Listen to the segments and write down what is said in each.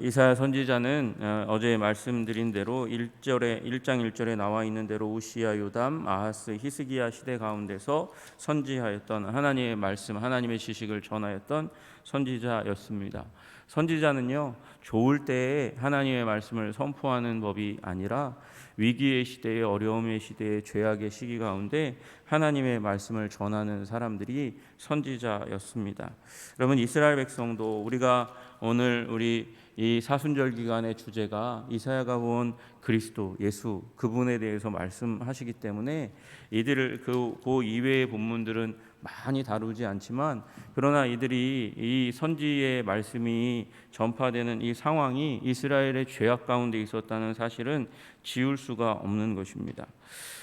이사야 선지자는 어제 말씀드린 대로 1장 1절에 나와 있는 대로 우시야, 요담, 아하스, 히스기야 시대 가운데서 선지하였던 하나님의 말씀, 하나님의 지식을 전하였던 선지자였습니다. 선지자는요, 좋을 때에 하나님의 말씀을 선포하는 법이 아니라 위기의 시대에, 어려움의 시대에, 죄악의 시기 가운데 하나님의 말씀을 전하는 사람들이 선지자였습니다. 여러분, 이스라엘 백성도 우리가 오늘 우리 이 사순절 기간의 주제가 이사야가 본 그리스도 예수 그분에 대해서 말씀하시기 때문에 이들을 그 이외의 본문들은 많이 다루지 않지만, 그러나 이들이 이 선지의 말씀이 전파되는 이 상황이 이스라엘의 죄악 가운데 있었다는 사실은 지울 수가 없는 것입니다.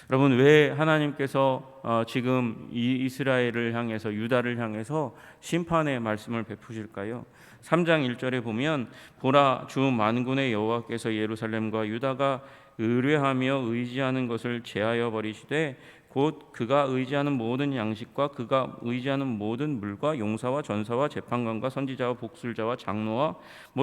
여러분, 왜 하나님께서 지금 이 이스라엘을 향해서, 유다를 향해서 심판의 말씀을 베푸실까요? 3장 1절에 보면 보라, 주 만군의 여호와께서 예루살렘과 유다가 의뢰하며 의지하는 것을 제하여 버리시되 곧 그가 의지하는 모든 양식과 그가 의지하는 모든 물과 용사와 전사와 재판관과 선지자와 복술자와 장로와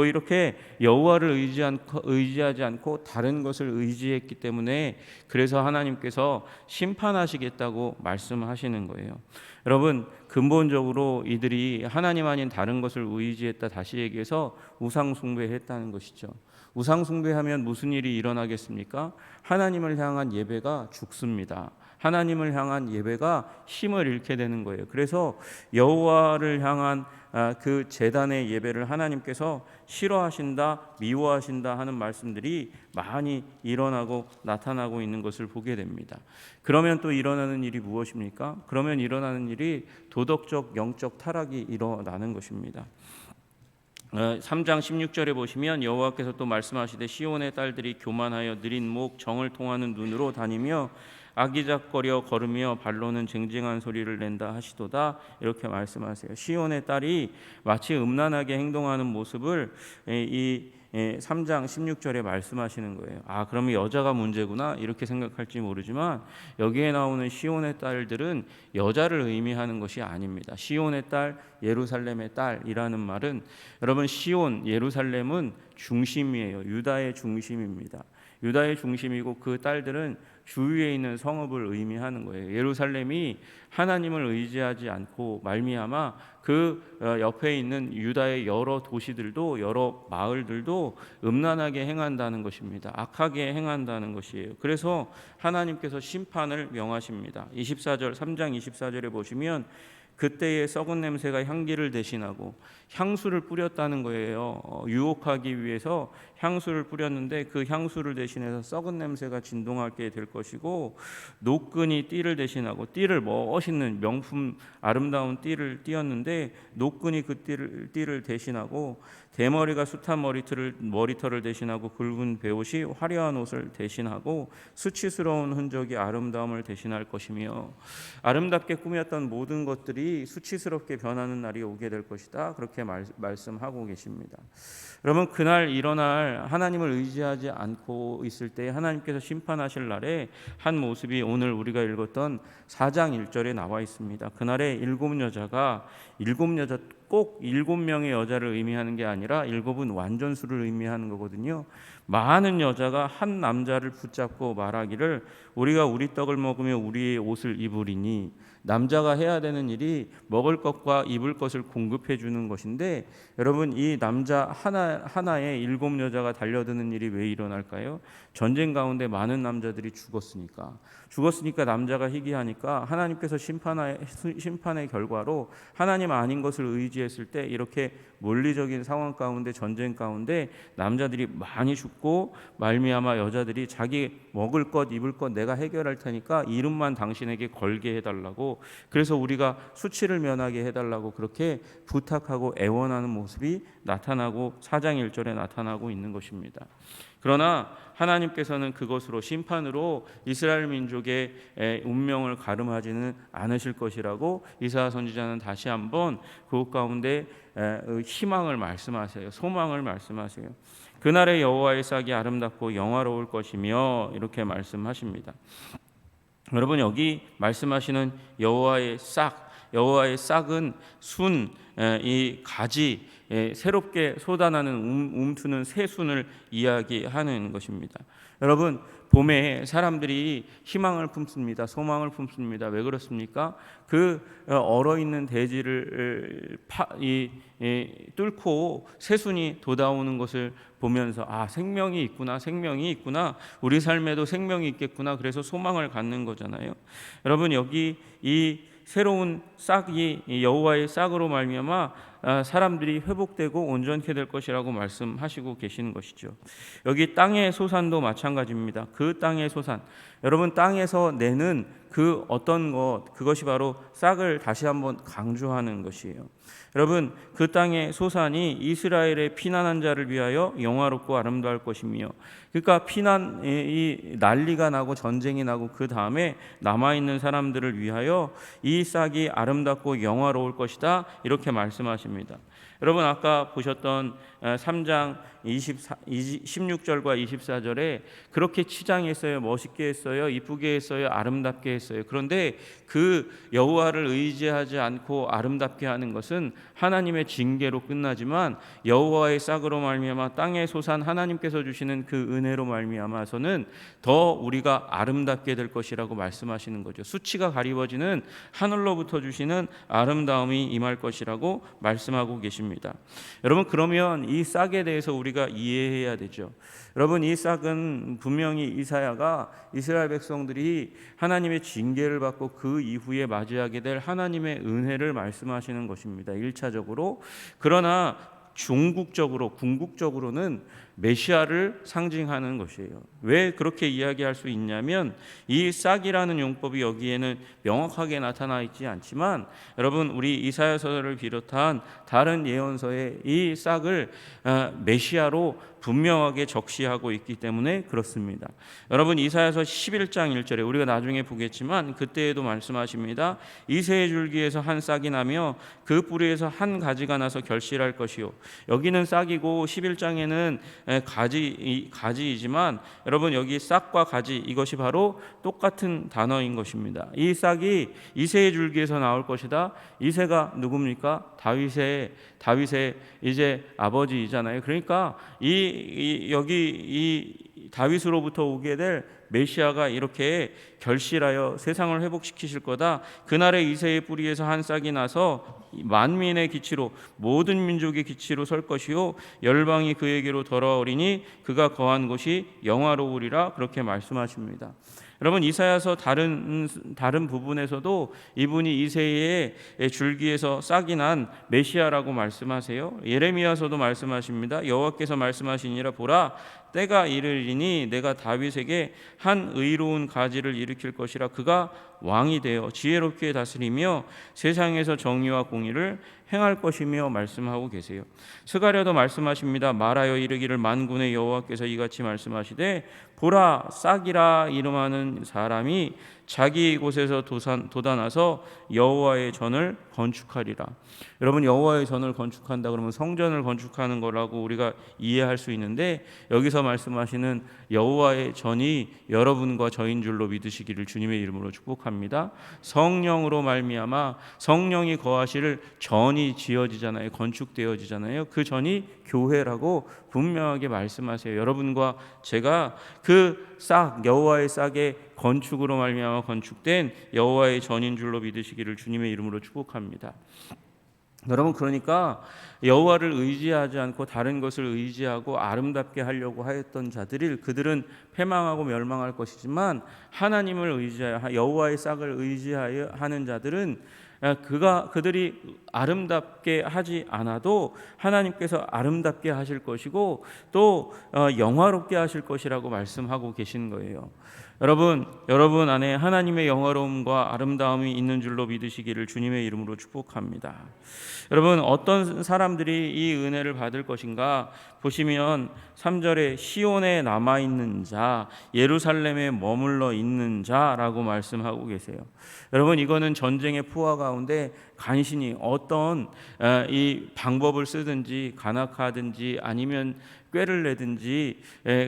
이렇게 여호와를 의지하지 않고 다른 것을 의지했기 때문에, 그래서 하나님께서 심판하시겠다고 말씀하시는 거예요. 여러분, 근본적으로 이들이 하나님 아닌 다른 것을 의지했다, 다시 얘기해서 우상 숭배했다는 것이죠. 우상 숭배하면 무슨 일이 일어나겠습니까? 하나님을 향한 예배가 죽습니다. 하나님을 향한 예배가 힘을 잃게 되는 거예요. 그래서 여호와를 향한 그 제단의 예배를 하나님께서 싫어하신다, 미워하신다 하는 말씀들이 많이 일어나고 나타나고 있는 것을 보게 됩니다. 그러면 또 일어나는 일이 무엇입니까? 그러면 일어나는 일이 도덕적, 영적 타락이 일어나는 것입니다. 3장 16절에 보시면 여호와께서 또 말씀하시되 시온의 딸들이 교만하여 느린 목, 정을 통하는 눈으로 다니며 아기작거려 걸으며 발로는 쟁쟁한 소리를 낸다 하시도다, 이렇게 말씀하세요. 시온의 딸이 마치 음란하게 행동하는 모습을 이 3장 16절에 말씀하시는 거예요. 그러면 여자가 문제구나 이렇게 생각할지 모르지만, 여기에 나오는 시온의 딸들은 여자를 의미하는 것이 아닙니다. 시온의 딸, 예루살렘의 딸이라는 말은, 여러분, 시온, 예루살렘은 중심이에요. 유다의 중심입니다. 유다의 중심이고 그 딸들은 주위에 있는 성읍을 의미하는 거예요. 예루살렘이 하나님을 의지하지 않고 말미암아 그 옆에 있는 유다의 여러 도시들도, 여러 마을들도 음란하게 행한다는 것입니다. 악하게 행한다는 것이에요. 그래서 하나님께서 심판을 명하십니다. 3장 24절에 보시면 그때의 썩은 냄새가 향기를 대신하고, 향수를 뿌렸다는 거예요. 유혹하기 위해서 향수를 뿌렸는데 그 향수를 대신해서 썩은 냄새가 진동하게 될 것이고, 노끈이 띠를 대신하고, 띠를 멋있는 명품 아름다운 띠를 띠었는데 노끈이 그 띠를 대신하고, 대머리가 숱한 머리털을 대신하고, 굵은 베옷이 화려한 옷을 대신하고, 수치스러운 흔적이 아름다움을 대신할 것이며, 아름답게 꾸몄던 모든 것들이 수치스럽게 변하는 날이 오게 될 것이다, 그렇게 말씀하고 계십니다. 여러분, 그날 일어날 하나님을 의지하지 않고 있을 때 하나님께서 심판하실 날에 한 모습이 오늘 우리가 읽었던 4장 1절에 나와 있습니다. 그날에 일곱 여자, 꼭 7명의 여자를 의미하는 게 아니라 7은 완전수를 의미하는 거거든요. 많은 여자가 한 남자를 붙잡고 말하기를 우리가 우리 떡을 먹으며 우리의 옷을 입으리니, 남자가 해야 되는 일이 먹을 것과 입을 것을 공급해 주는 것인데, 여러분, 이 남자 하나에 7 여자가 달려드는 일이 왜 일어날까요? 전쟁 가운데 많은 남자들이 죽었으니까 남자가 희귀하니까 하나님께서 심판의 결과로 하나님 아닌 것을 의지했을 때 이렇게 물리적인 상황 가운데, 전쟁 가운데 남자들이 많이 죽고, 말미암아 여자들이 자기 먹을 것 입을 것 내가 해결할 테니까 이름만 당신에게 걸게 해달라고, 그래서 우리가 수치를 면하게 해달라고 그렇게 부탁하고 애원하는 모습이 나타나고 4장 1절에 나타나고 있는 것입니다. 그러나 하나님께서는 그것으로, 심판으로 이스라엘 민족의 운명을 가름하지는 않으실 것이라고 이사야 선지자는 다시 한번 그것 가운데 희망을 말씀하세요. 소망을 말씀하세요. 그날의 여호와의 싹이 아름답고 영화로울 것이며, 이렇게 말씀하십니다. 여러분, 여기 말씀하시는 여호와의 싹은 이 가지, 새롭게 솟아나는 움트는 새순을 이야기하는 것입니다. 여러분, 봄에 사람들이 희망을 품습니다. 소망을 품습니다. 왜 그렇습니까? 그 얼어있는 대지를 뚫고 새순이 돋아오는 것을 보면서 생명이 있구나, 생명이 있구나, 우리 삶에도 생명이 있겠구나, 그래서 소망을 갖는 거잖아요. 여러분, 여기 이 새로운 싹이 여호와의 싹으로 말미암아 사람들이 회복되고 온전케 될 것이라고 말씀하시고 계시는 것이죠. 여기 땅의 소산도 마찬가지입니다. 그 땅의 소산, 여러분, 땅에서 내는 그 어떤 것, 그것이 바로 싹을 다시 한번 강조하는 것이에요. 여러분, 그 땅의 소산이 이스라엘의 피난한 자를 위하여 영화롭고 아름다울 것이며, 그러니까 이 난리가 나고 전쟁이 나고 그 다음에 남아있는 사람들을 위하여 이 싹이 아름답고 영화로울 것이다, 이렇게 말씀하십니다. 여러분, 아까 보셨던 3장 16절과 24절에 그렇게 치장했어요, 멋있게 했어요, 이쁘게 했어요, 아름답게 했어요. 그런데 그 여호와를 의지하지 않고 아름답게 하는 것은 하나님의 징계로 끝나지만, 여호와의 싹으로 말미암아 땅의 소산 하나님께서 주시는 그 은혜로 말미암아서는 더 우리가 아름답게 될 것이라고 말씀하시는 거죠. 수치가 가리워지는 하늘로부터 주시는 아름다움이 임할 것이라고 말씀하고 계십니다. 여러분, 그러면 이 싹에 대해서 우리가 이해해야 되죠. 여러분, 이 싹은 분명히 이사야가 이스라엘 백성들이 하나님의 징계를 받고 그 이후에 맞이하게 될 하나님의 은혜를 말씀하시는 것입니다. 1차적으로. 그러나 궁극적으로는 메시아를 상징하는 것이에요. 왜 그렇게 이야기할 수 있냐면, 이 싹이라는 용법이 여기에는 명확하게 나타나 있지 않지만, 여러분, 우리 이사야서를 비롯한 다른 예언서에 이 싹을 메시아로 분명하게 적시하고 있기 때문에 그렇습니다. 여러분, 이사야서 11장 1절에 우리가 나중에 보겠지만 그때에도 말씀하십니다. 이새의 줄기에서 한 싹이 나며 그 뿌리에서 한 가지가 나서 결실할 것이요. 여기는 싹이고 11장에는 가지이지만, 여러분, 여기 싹과 가지, 이것이 바로 똑같은 단어인 것입니다. 이 싹이 이새의 줄기에서 나올 것이다. 이새가 누굽니까? 다윗의 이제 아버지이잖아요. 그러니까 여기 이 다윗으로부터 오게 될 메시아가 이렇게 결실하여 세상을 회복시키실 거다. 그날의 이새의 뿌리에서 한 싹이 나서 만민의 기치로, 모든 민족의 기치로 설 것이요, 열방이 그에게로 돌아오리니 그가 거한 곳이 영화로우리라, 그렇게 말씀하십니다. 여러분, 이사야서 다른 부분에서도 이분이 이새의 줄기에서 싹이 난 메시아라고 말씀하세요. 예레미야서도 말씀하십니다. 여호와께서 말씀하시니라, 보라, 때가 이르리니 내가 다윗에게 한 의로운 가지를 일으킬 것이라. 그가 왕이 되어 지혜롭게 다스리며 세상에서 정의와 공의를 행할 것이며 말씀하고 계세요. 스가랴도 말씀하십니다. 말하여 이르기를, 만군의 여호와께서 이같이 말씀하시되, 보라, 싹이라 이름하는 사람이 자기 곳에서 돋아나서 여호와의 전을 건축하리라. 여러분, 여호와의 전을 건축한다 그러면 성전을 건축하는 거라고 우리가 이해할 수 있는데, 여기서 말씀하시는 여호와의 전이 여러분과 저인 줄로 믿으시기를 주님의 이름으로 축복합니다. 성령으로 말미암아 성령이 거하실 전이 지어지잖아요. 건축되어지잖아요. 그 전이 교회라고 분명하게 말씀하세요. 여러분과 제가 그 싹, 여호와의 싹의 건축으로 말미암아 건축된 여호와의 전인 줄로 믿으시기를 주님의 이름으로 축복합니다. 여러분, 그러니까 여호와를 의지하지 않고 다른 것을 의지하고 아름답게 하려고 하였던 자들이, 그들은 패망하고 멸망할 것이지만, 하나님을 의지하여 여호와의 싹을 의지하여 하는 자들은 그들이 아름답게 하지 않아도 하나님께서 아름답게 하실 것이고 또 영화롭게 하실 것이라고 말씀하고 계신 거예요. 여러분 안에 하나님의 영화로움과 아름다움이 있는 줄로 믿으시기를 주님의 이름으로 축복합니다. 여러분, 어떤 사람들이 이 은혜를 받을 것인가 보시면 3절에 시온에 남아있는 자, 예루살렘에 머물러 있는 자라고 말씀하고 계세요. 여러분, 이거는 전쟁의 포화 가운데 간신히 어떤 이 방법을 쓰든지 간악하든지 아니면 꾀를 내든지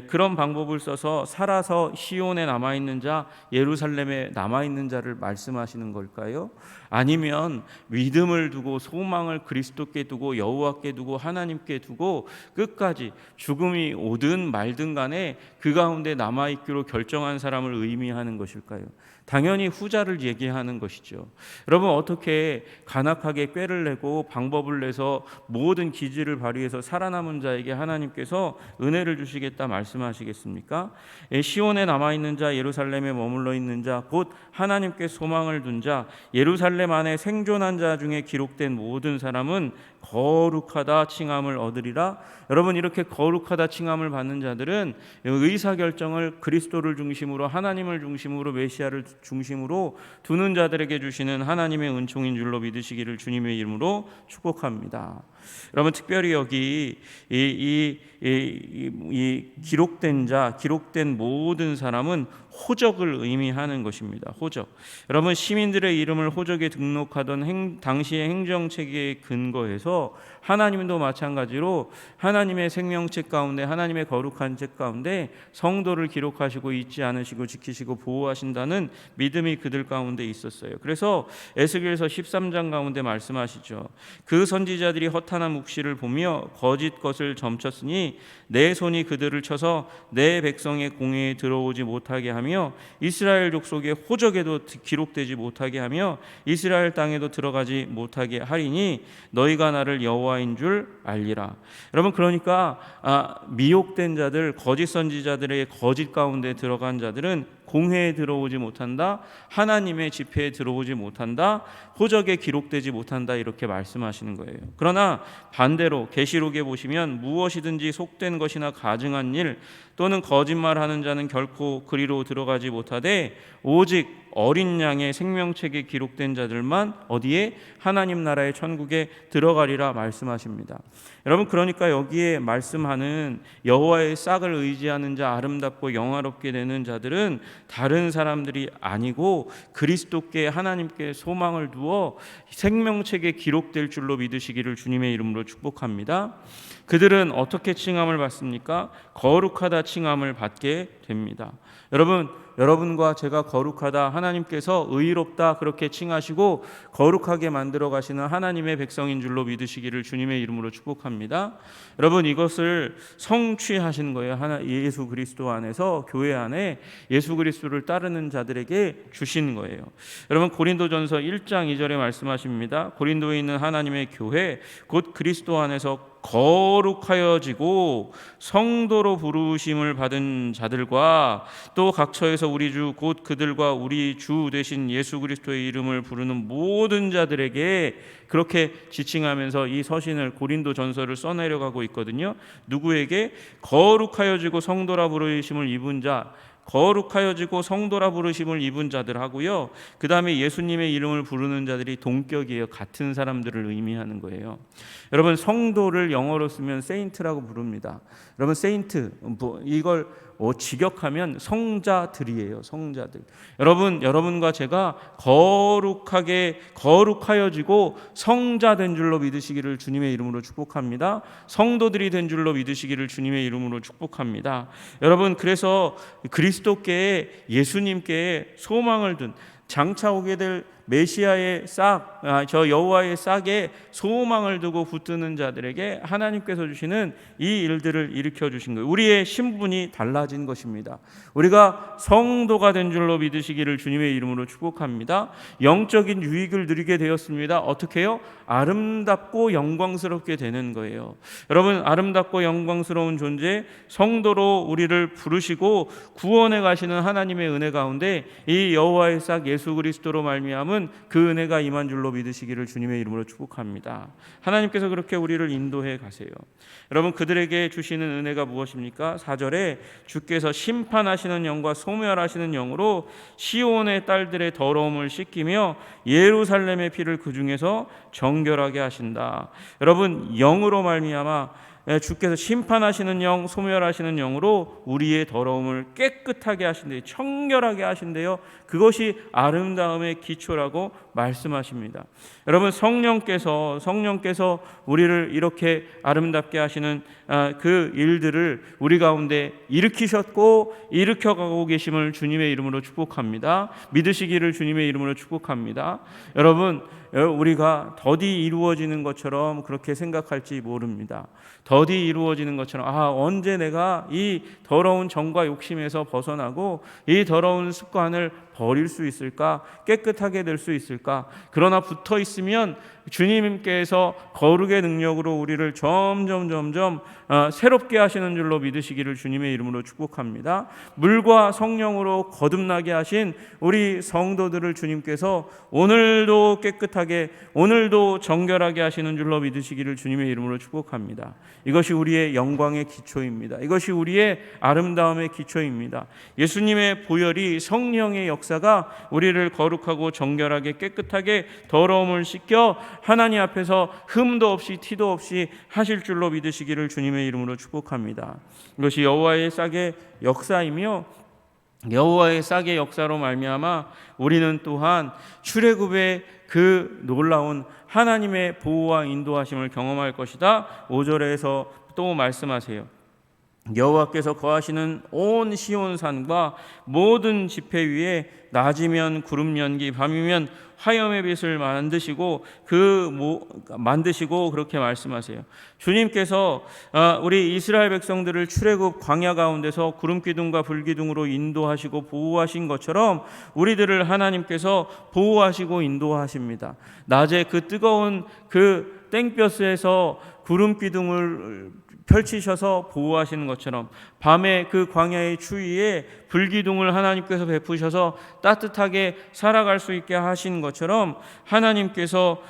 그런 방법을 써서 살아서 시온에 남아 남아있는 자, 예루살렘에 남아있는 자를 말씀하시는 걸까요? 아니면 믿음을 두고 소망을 그리스도께 두고 여호와께 두고 하나님께 두고 끝까지 죽음이 오든 말든 간에 그 가운데 남아있기로 결정한 사람을 의미하는 것일까요? 당연히 후자를 얘기하는 것이죠. 여러분, 어떻게 간악하게 꾀를 내고 방법을 내서 모든 기지를 발휘해서 살아남은 자에게 하나님께서 은혜를 주시겠다 말씀하시겠습니까? 시온에 남아있는 자, 예루살렘에 머물러 있는 자, 곧 하나님께 소망을 둔 자, 예루살렘 안에 생존한 자 중에 기록된 모든 사람은 거룩하다 칭함을 얻으리라. 여러분, 이렇게 거룩하다 칭함을 받는 자들은 의사결정을 그리스도를 중심으로, 하나님을 중심으로, 메시아를 중심으로 두는 자들에게 주시는 하나님의 은총인 줄로 믿으시기를 주님의 이름으로 축복합니다. 여러분, 특별히 여기 이 기록된 자, 기록된 모든 사람은 호적을 의미하는 것입니다. 호적. 여러분, 시민들의 이름을 호적에 등록하던 당시의 행정체계에 근거해서 하나님도 마찬가지로 하나님의 생명책 가운데, 하나님의 거룩한 책 가운데 성도를 기록하시고 잊지 않으시고 지키시고 보호하신다는 믿음이 그들 가운데 있었어요. 그래서 에스겔서 13장 가운데 말씀하시죠. 그 선지자들이 허탄한 묵시를 보며 거짓 것을 점쳤으니 내 손이 그들을 쳐서 내 백성의 공회에 들어오지 못하게 하며 이스라엘 족속의 호적에도 기록되지 못하게 하며 이스라엘 땅에도 들어가지 못하게 하리니 너희가 나를 여호와인 줄 알리라. 여러분, 그러니까 미혹된 자들, 거짓 선지자들의 거짓 가운데 들어간 자들은 공회에 들어오지 못한다, 하나님의 집회에 들어오지 못한다, 호적에 기록되지 못한다, 이렇게 말씀하시는 거예요. 그러나 반대로 계시록에 보시면 무엇이든지 속된 것이나 가증한 일 또는 거짓말하는 자는 결코 그리로 들어가지 못하되 오직 어린 양의 생명책에 기록된 자들만 어디에? 하나님 나라의 천국에 들어가리라 말씀하십니다. 여러분, 그러니까 여기에 말씀하는 여호와의 싹을 의지하는 자, 아름답고 영화롭게 되는 자들은 다른 사람들이 아니고 그리스도께, 하나님께 소망을 두어 생명책에 기록될 줄로 믿으시기를 주님의 이름으로 축복합니다. 그들은 어떻게 칭함을 받습니까? 거룩하다 칭함을 받게 됩니다. 여러분과 제가 거룩하다, 하나님께서 의롭다 그렇게 칭하시고 거룩하게 만들어 가시는 하나님의 백성인 줄로 믿으시기를 주님의 이름으로 축복합니다. 여러분, 이것을 성취하신 거예요. 예수 그리스도 안에서, 교회 안에 예수 그리스도를 따르는 자들에게 주신 거예요. 여러분, 고린도전서 1장 2절에 말씀하십니다. 고린도에 있는 하나님의 교회 곧 그리스도 안에서 거룩하여지고 성도로 부르심을 받은 자들과 또 각처에서 우리 주 곧 그들과 우리 주 되신 예수 그리스도의 이름을 부르는 모든 자들에게 그렇게 지칭하면서 이 서신을, 고린도 전서를 써내려가고 있거든요. 누구에게? 거룩하여지고 성도라 부르심을 입은 자, 거룩하여지고 성도라 부르심을 입은 자들 하고요. 그 다음에 예수님의 이름을 부르는 자들이 동격이에요. 같은 사람들을 의미하는 거예요. 여러분, 성도를 영어로 쓰면 세인트라고 부릅니다. 여러분, 세인트, 이걸 직역하면 성자들이에요. 성자들. 여러분과 제가 거룩하여지고 성자 된 줄로 믿으시기를 주님의 이름으로 축복합니다. 성도들이 된 줄로 믿으시기를 주님의 이름으로 축복합니다. 여러분, 그래서 그리스도께, 예수님께 소망을 둔, 장차 오게 될 메시아의 싹, 저 여호와의 싹에 소망을 두고 붙드는 자들에게 하나님께서 주시는 이 일들을 일으켜 주신 거예요. 우리의 신분이 달라진 것입니다. 우리가 성도가 된 줄로 믿으시기를 주님의 이름으로 축복합니다. 영적인 유익을 누리게 되었습니다. 어떻게 해요? 아름답고 영광스럽게 되는 거예요. 여러분, 아름답고 영광스러운 존재, 성도로 우리를 부르시고 구원해 가시는 하나님의 은혜 가운데 이 여호와의 싹 예수 그리스도로 말미암은 그 은혜가 임한 줄로 믿으시기를 주님의 이름으로 축복합니다. 하나님께서 그렇게 우리를 인도해 가세요. 여러분, 그들에게 주시는 은혜가 무엇입니까? 4절에 주께서 심판하시는 영과 소멸하시는 영으로 시온의 딸들의 더러움을 씻기며 예루살렘의 피를 그 중에서 정결하게 하신다. 여러분, 영으로 말미암아 주께서 심판하시는 영, 소멸하시는 영으로 우리의 더러움을 깨끗하게 하신대요. 청결하게 하신대요. 그것이 아름다움의 기초라고 말씀하십니다. 여러분, 성령께서 우리를 이렇게 아름답게 하시는 그 일들을 우리 가운데 일으키셨고 일으켜가고 계심을 주님의 이름으로 축복합니다. 믿으시기를 주님의 이름으로 축복합니다. 여러분, 우리가 더디 이루어지는 것처럼 그렇게 생각할지 모릅니다. 더디 이루어지는 것처럼 언제 내가 이 더러운 정과 욕심에서 벗어나고 이 더러운 습관을 버릴 수 있을까? 깨끗하게 될 수 있을까? 그러나 붙어 있으면 주님께서 거룩의 능력으로 우리를 점점 새롭게 하시는 줄로 믿으시기를 주님의 이름으로 축복합니다. 물과 성령으로 거듭나게 하신 우리 성도들을 주님께서 오늘도 깨끗하게, 오늘도 정결하게 하시는 줄로 믿으시기를 주님의 이름으로 축복합니다. 이것이 우리의 영광의 기초입니다. 이것이 우리의 아름다움의 기초입니다. 예수님의 보혈이, 성령의 역사가 우리를 거룩하고 정결하게 깨끗하게 더러움을 씻겨 하나님 앞에서 흠도 없이 티도 없이 하실 줄로 믿으시기를 주님의 이름으로 축복합니다. 이것이 여호와의 싹의 역사이며 여호와의 싹의 역사로 말미암아 우리는 또한 출애굽의 그 놀라운 하나님의 보호와 인도하심을 경험할 것이다. 5절에서 또 말씀하세요. 여호와께서 거하시는 온 시온산과 모든 지폐 위에 낮이면 구름 연기, 밤이면 화염의 빛을 만드시고 그렇게 말씀하세요. 주님께서 우리 이스라엘 백성들을 출애굽 광야 가운데서 구름 기둥과 불 기둥으로 인도하시고 보호하신 것처럼 우리들을 하나님께서 보호하시고 인도하십니다. 낮에 그 뜨거운 그 땡볕에서 구름 기둥을 펼치셔서 보호하시는 것처럼 밤에 그 광야의 추위에 불기둥을 하나님께서 베푸셔서 따뜻하게 살아갈 수 있게 하신 것처럼 하나님께서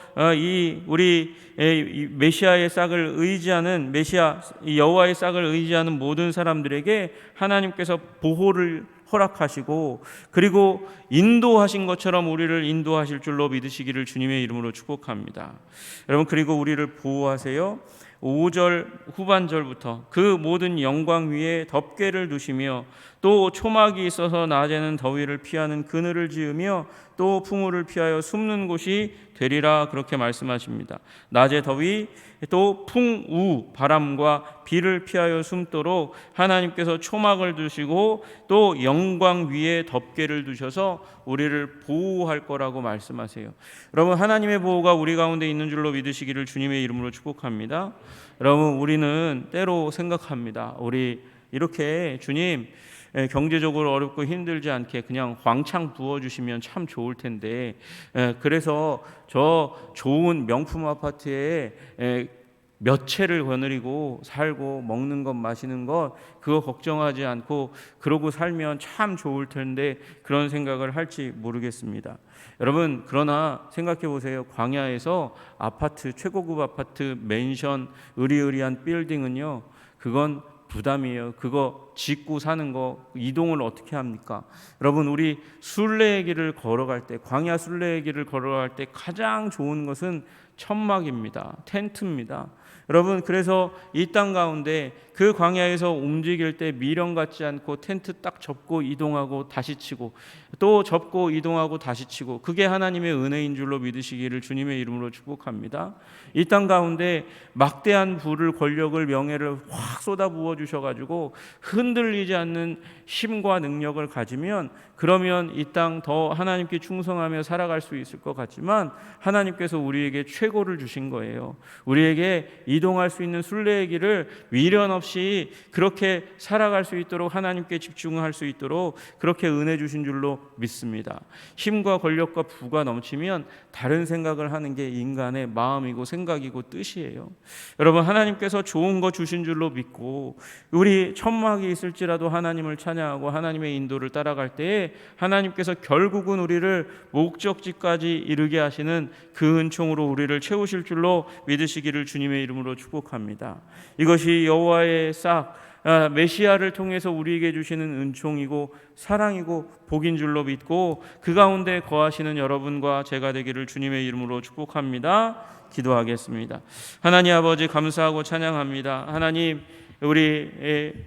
우리 메시아의 싹을 의지하는 여호와의 싹을 의지하는 모든 사람들에게 하나님께서 보호를 허락하시고 그리고 인도하신 것처럼 우리를 인도하실 줄로 믿으시기를 주님의 이름으로 축복합니다. 여러분, 그리고 우리를 보호하세요. 5절 후반절부터 그 모든 영광 위에 덮개를 두시며 또 초막이 있어서 낮에는 더위를 피하는 그늘을 지으며 또 풍우를 피하여 숨는 곳이 되리라 그렇게 말씀하십니다. 낮에 더위 또 풍우 바람과 비를 피하여 숨도록 하나님께서 초막을 두시고 또 영광 위에 덮개를 두셔서 우리를 보호할 거라고 말씀하세요. 여러분, 하나님의 보호가 우리 가운데 있는 줄로 믿으시기를 주님의 이름으로 축복합니다. 여러분, 우리는 때로 생각합니다. 우리 이렇게 주님 경제적으로 어렵고 힘들지 않게 그냥 왕창 부어주시면 참 좋을 텐데 그래서 저 좋은 명품 아파트에 몇 채를 거느리고 살고 먹는 것 마시는 것 그거 걱정하지 않고 그러고 살면 참 좋을 텐데 그런 생각을 할지 모르겠습니다. 여러분, 그러나 생각해 보세요. 광야에서 아파트, 최고급 아파트, 맨션, 의리의리한 빌딩은요, 그건 부담이에요. 그거 짓고 사는 거 이동을 어떻게 합니까? 여러분, 우리 순례의 길을 걸어갈 때, 광야 순례의 길을 걸어갈 때 가장 좋은 것은 천막입니다. 텐트입니다. 여러분, 그래서 이 땅 가운데 그 광야에서 움직일 때 미련 갖지 않고 텐트 딱 접고 이동하고 다시 치고 또 접고 이동하고 다시 치고 그게 하나님의 은혜인 줄로 믿으시기를 주님의 이름으로 축복합니다. 이 땅 가운데 막대한 부를, 권력을, 명예를 확 쏟아 부어 주셔가지고 흔들리지 않는 힘과 능력을 가지면 그러면 이 땅 더 하나님께 충성하며 살아갈 수 있을 것 같지만 하나님께서 우리에게 최고를 주신 거예요. 우리에게 이동할 수 있는 순례의 길을 미련 없이 그렇게 살아갈 수 있도록 하나님께 집중할 수 있도록 그렇게 은혜 주신 줄로 믿습니다. 힘과 권력과 부가 넘치면 다른 생각을 하는 게 인간의 마음이고 생각이고 뜻이에요. 여러분, 하나님께서 좋은 거 주신 줄로 믿고 우리 천막이 있을지라도 하나님을 찬양하고 하나님의 인도를 따라갈 때에 하나님께서 결국은 우리를 목적지까지 이르게 하시는 그 은총으로 우리를 채우실 줄로 믿으시기를 주님의 이름으로 축복합니다. 이것이 여호와의 싹 메시아를 통해서 우리에게 주시는 은총이고 사랑이고 복인 줄로 믿고 그 가운데 거하시는 여러분과 제가 되기를 주님의 이름으로 축복합니다. 기도하겠습니다. 하나님 아버지, 감사하고 찬양합니다. 하나님, 우리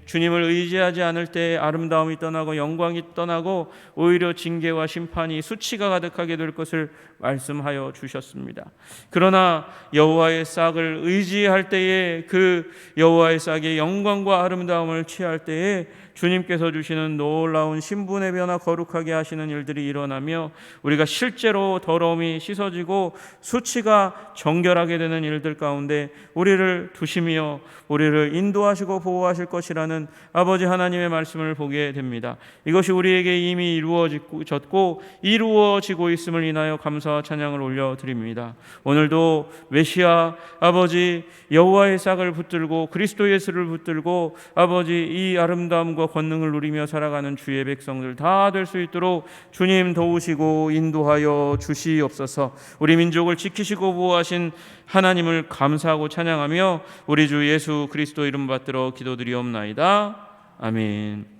주님을 의지하지 않을 때 아름다움이 떠나고 영광이 떠나고 오히려 징계와 심판이 수치가 가득하게 될 것을 말씀하여 주셨습니다. 그러나 여호와의 싹을 의지할 때에 그 여호와의 싹의 영광과 아름다움을 취할 때에 주님께서 주시는 놀라운 신분의 변화, 거룩하게 하시는 일들이 일어나며 우리가 실제로 더러움이 씻어지고 수치가 정결하게 되는 일들 가운데 우리를 두시며 우리를 인도하시고 보호하실 것이라는 아버지 하나님의 말씀을 보게 됩니다. 이것이 우리에게 이미 이루어졌고 이루어지고 있음을 인하여 감사와 찬양을 올려드립니다. 오늘도 메시아 아버지 여호와의 싹을 붙들고 그리스도 예수를 붙들고 아버지 이 아름다움과 권능을 누리며 살아가는 주의 백성들 다 될 수 있도록 주님 도우시고 인도하여 주시옵소서. 우리 민족을 지키시고 보호하신 하나님을 감사하고 찬양하며 우리 주 예수 그리스도 이름 받들어 기도드리옵나이다. 아멘.